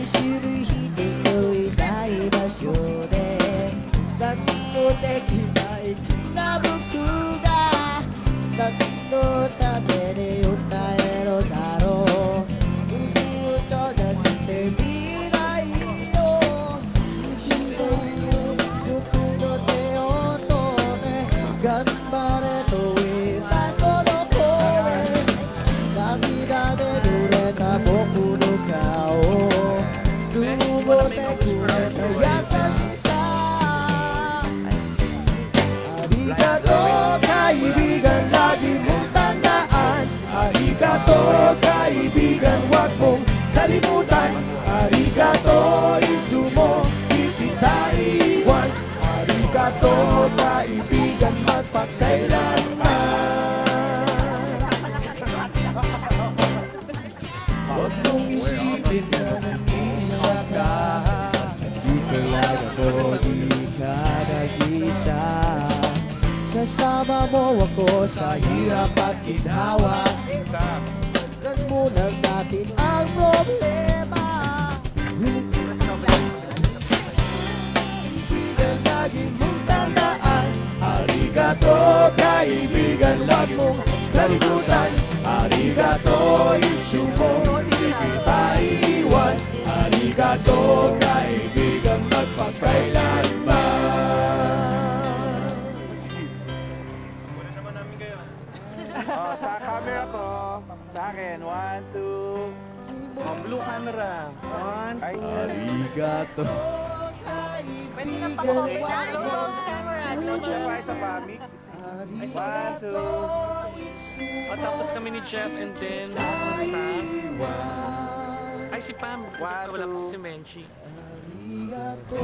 愛する人といない場所で何もできない気な僕が何のために歌えるだろう海を閉ざして見ないよ生きている僕の手を止め頑張れと言ったその声涙で濡れた僕の顔拭ってくれた優しさArigato kaibigan, lagi mong tandaan Arigato kaibigan, wag mong kalimutan Arigato, isu mo, di kita iwan Arigato kaibigan, magpagkailanman Huwag mong isipin na nag-iisa ka Di talaga ko, di ka nag-isa Kasama mo ako sa hirap at ginhawa Tignan muna natin ang problema Kaibigan, lagi mong tandaan Arigato, kaibigan, wag mong kalimutan Arigato, isu mo, di kita iiwan Arigato, kaibigan, magpagkailanman Oh, sa camera ko, sa akin, 1, 2, blue camera, 1, 2, Arigato Pwede na pa ko. Camera. siya pa isa pa, mix, 1, 2, O, tapos kami ni Jeff and then staff. Ay, si Pam. One, Wala two. pa si Menchie. Arigato